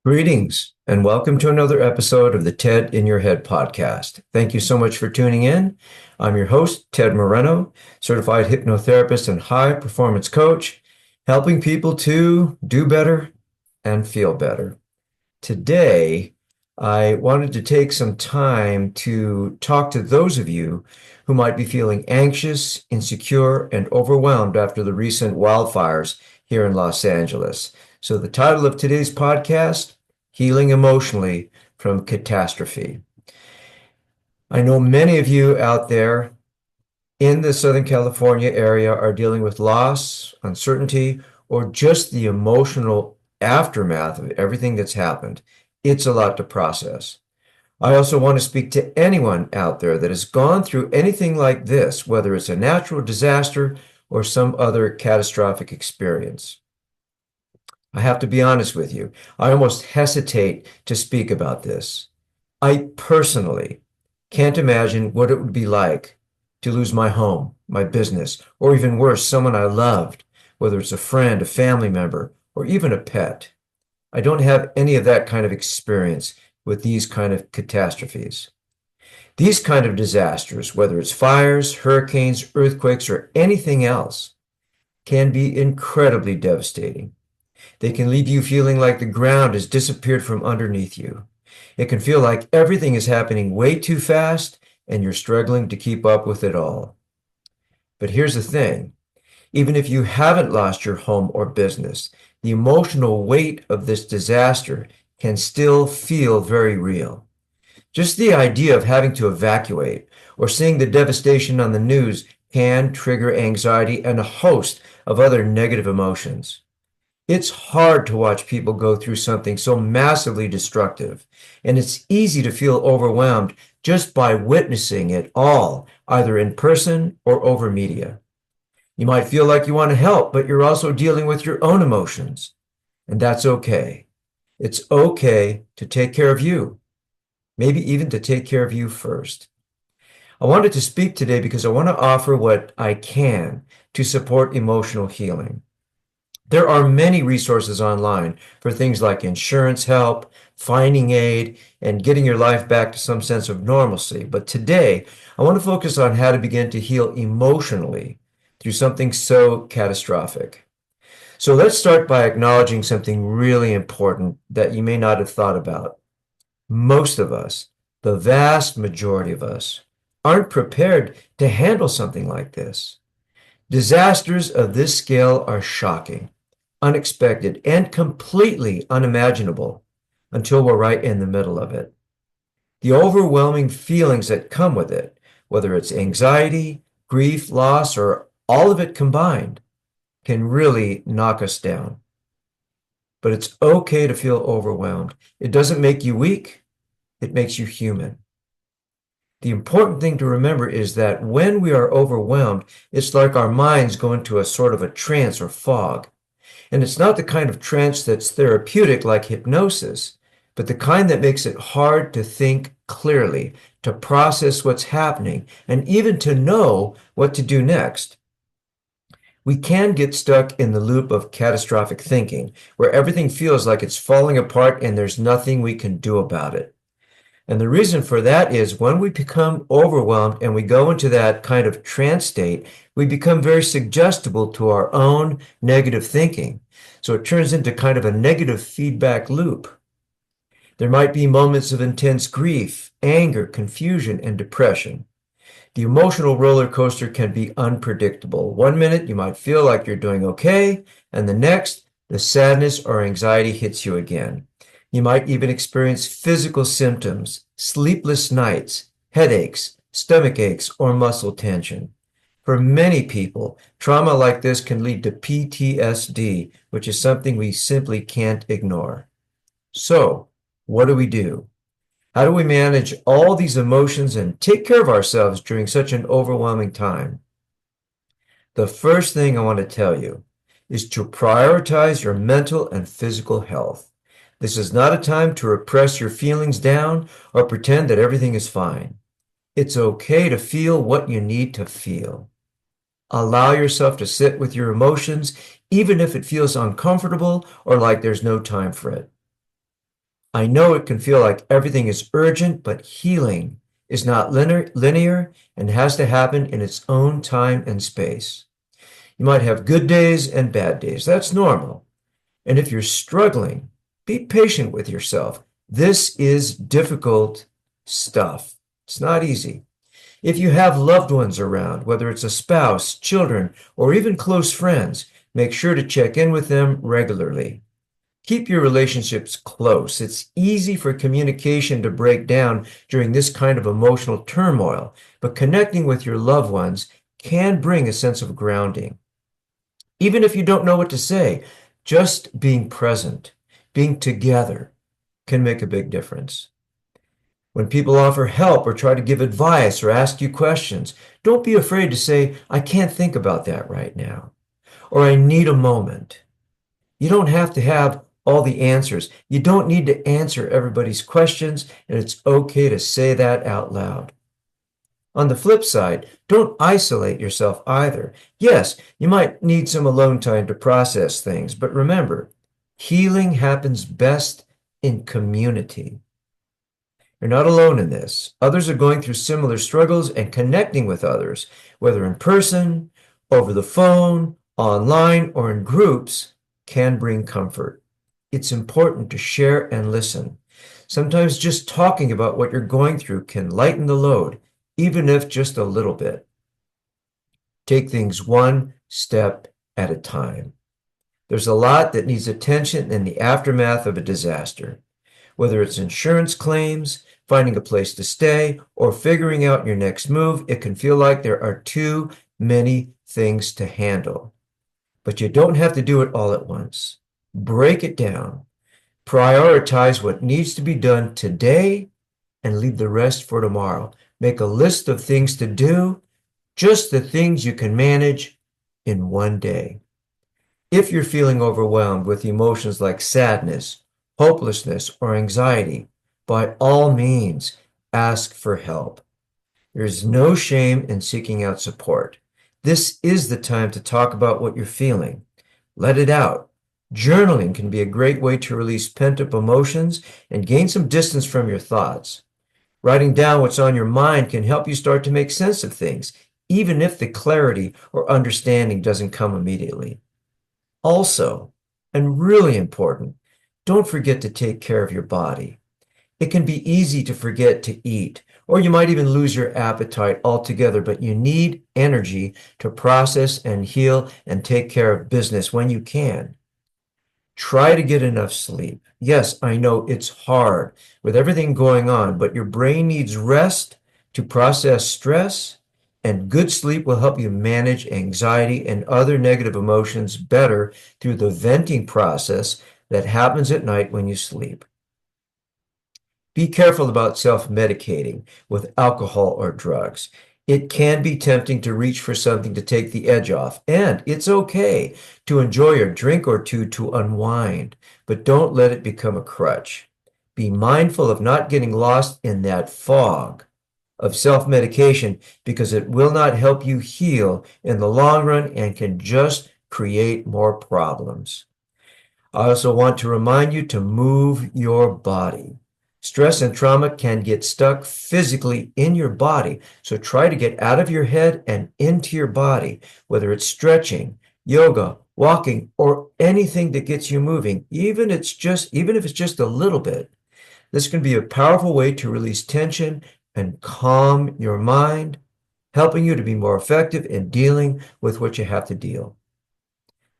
Greetings and welcome to another episode of the TED in Your Head podcast. Thank you so much for tuning in. I'm your host, Ted Moreno, certified hypnotherapist and high performance coach, helping people to do better and feel better. Today, I wanted to take some time to talk to those of you who might be feeling anxious, insecure, and overwhelmed after the recent wildfires here in Los Angeles. So, the title of today's podcast, Healing Emotionally from Catastrophe. I know many of you out there in the Southern California area are dealing with loss, uncertainty, or just the emotional aftermath of everything that's happened. It's a lot to process. I also want to speak to anyone out there that has gone through anything like this, whether it's a natural disaster or some other catastrophic experience. I have to be honest with you. I almost hesitate to speak about this. I personally can't imagine what it would be like to lose my home, my business, or even worse, someone I loved, whether it's a friend, a family member, or even a pet. I don't have any of that kind of experience with these kind of catastrophes. These kind of disasters, whether it's fires, hurricanes, earthquakes, or anything else, can be incredibly devastating. They can leave you feeling like the ground has disappeared from underneath you. It can feel like everything is happening way too fast and you're struggling to keep up with it all. But here's the thing. Even if you haven't lost your home or business, the emotional weight of this disaster can still feel very real. Just the idea of having to evacuate or seeing the devastation on the news can trigger anxiety and a host of other negative emotions. It's hard to watch people go through something so massively destructive, and it's easy to feel overwhelmed just by witnessing it all, either in person or over media. You might feel like you want to help, but you're also dealing with your own emotions, and that's okay. It's okay to take care of you, maybe even to take care of you first. I wanted to speak today because I want to offer what I can to support emotional healing. There are many resources online for things like insurance help, finding aid, and getting your life back to some sense of normalcy. But today, I want to focus on how to begin to heal emotionally through something so catastrophic. So let's start by acknowledging something really important that you may not have thought about. Most of us, the vast majority of us, aren't prepared to handle something like this. Disasters of this scale are shocking, unexpected, and completely unimaginable until we're right in the middle of it. The overwhelming feelings that come with it, whether it's anxiety, grief, loss, or all of it combined, can really knock us down. But it's okay to feel overwhelmed. It doesn't make you weak, it makes you human. The important thing to remember is that when we are overwhelmed, it's like our minds go into a sort of a trance or fog. And it's not the kind of trance that's therapeutic like hypnosis, but the kind that makes it hard to think clearly, to process what's happening, and even to know what to do next. We can get stuck in the loop of catastrophic thinking, where everything feels like it's falling apart and there's nothing we can do about it. And the reason for that is when we become overwhelmed and we go into that kind of trance state, we become very suggestible to our own negative thinking. So it turns into kind of a negative feedback loop. There might be moments of intense grief, anger, confusion, and depression. The emotional roller coaster can be unpredictable. One minute you might feel like you're doing okay, and the next, the sadness or anxiety hits you again. You might even experience physical symptoms, sleepless nights, headaches, stomach aches, or muscle tension. For many people, trauma like this can lead to PTSD, which is something we simply can't ignore. So, what do we do? How do we manage all these emotions and take care of ourselves during such an overwhelming time? The first thing I want to tell you is to prioritize your mental and physical health. This is not a time to repress your feelings down or pretend that everything is fine. It's okay to feel what you need to feel. Allow yourself to sit with your emotions, even if it feels uncomfortable or like there's no time for it. I know it can feel like everything is urgent, but healing is not linear and has to happen in its own time and space. You might have good days and bad days. That's normal. And if you're struggling, be patient with yourself. This is difficult stuff. It's not easy. If you have loved ones around, whether it's a spouse, children, or even close friends, make sure to check in with them regularly. Keep your relationships close. It's easy for communication to break down during this kind of emotional turmoil, but connecting with your loved ones can bring a sense of grounding. Even if you don't know what to say, just being present, being together can make a big difference. When people offer help or try to give advice or ask you questions, don't be afraid to say, I can't think about that right now, or I need a moment. You don't have to have all the answers. You don't need to answer everybody's questions, and it's okay to say that out loud. On the flip side, don't isolate yourself either. Yes, you might need some alone time to process things, but remember, healing happens best in community. You're not alone in this. Others are going through similar struggles, and connecting with others, whether in person, over the phone, online, or in groups, can bring comfort. It's important to share and listen. Sometimes just talking about what you're going through can lighten the load, even if just a little bit. Take things one step at a time. There's a lot that needs attention in the aftermath of a disaster. Whether it's insurance claims, finding a place to stay, or figuring out your next move, it can feel like there are too many things to handle. But you don't have to do it all at once. Break it down. Prioritize what needs to be done today and leave the rest for tomorrow. Make a list of things to do, just the things you can manage in one day. If you're feeling overwhelmed with emotions like sadness, hopelessness, or anxiety, by all means, ask for help. There's no shame in seeking out support. This is the time to talk about what you're feeling. Let it out. Journaling can be a great way to release pent-up emotions and gain some distance from your thoughts. Writing down what's on your mind can help you start to make sense of things, even if the clarity or understanding doesn't come immediately. Also, and really important, don't forget to take care of your body. It can be easy to forget to eat, or you might even lose your appetite altogether, but you need energy to process and heal and take care of business when you can. Try to get enough sleep. Yes, I know it's hard with everything going on, but your brain needs rest to process stress, and good sleep will help you manage anxiety and other negative emotions better through the venting process that happens at night when you sleep. Be careful about self-medicating with alcohol or drugs. It can be tempting to reach for something to take the edge off, and it's okay to enjoy a drink or two to unwind, but don't let it become a crutch. Be mindful of not getting lost in that fog of self-medication because it will not help you heal in the long run and can just create more problems. I also want to remind you to move your body. Stress and trauma can get stuck physically in your body, so try to get out of your head and into your body, whether it's stretching, yoga, walking, or anything that gets you moving, even if it's just a little bit. This can be a powerful way to release tension and calm your mind, helping you to be more effective in dealing with what you have to deal.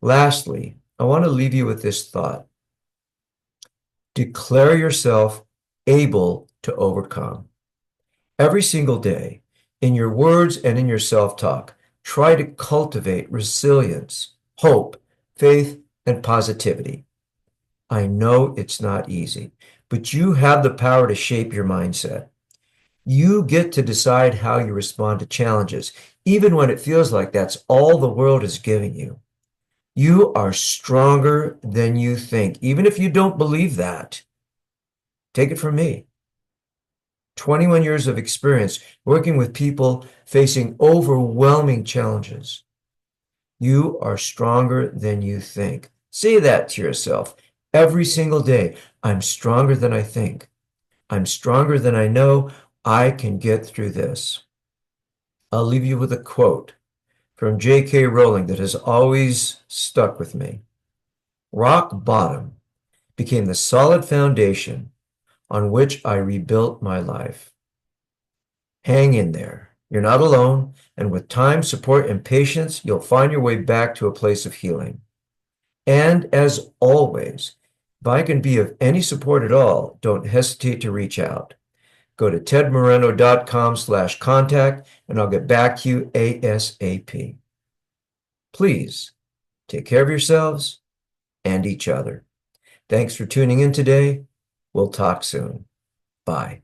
Lastly, I want to leave you with this thought. Declare yourself able to overcome. Every single day, in your words and in your self-talk, try to cultivate resilience, hope, faith, and positivity. I know it's not easy, but you have the power to shape your mindset. You get to decide how you respond to challenges, even when it feels like that's all the world is giving you. You are stronger than you think, even if you don't believe that. Take it from me. 21 years of experience working with people facing overwhelming challenges. You are stronger than you think. Say that to yourself Every single day, I'm stronger than I think. I'm stronger than I know. I can get through this. I'll leave you with a quote from J.K. Rowling that has always stuck with me. Rock bottom became the solid foundation on which I rebuilt my life. Hang in there. You're not alone, and with time, support, and patience, you'll find your way back to a place of healing. And as always, if I can be of any support at all, don't hesitate to reach out. Go to tedmoreno.com/contact, and I'll get back to you ASAP. Please take care of yourselves and each other. Thanks for tuning in today. We'll talk soon. Bye.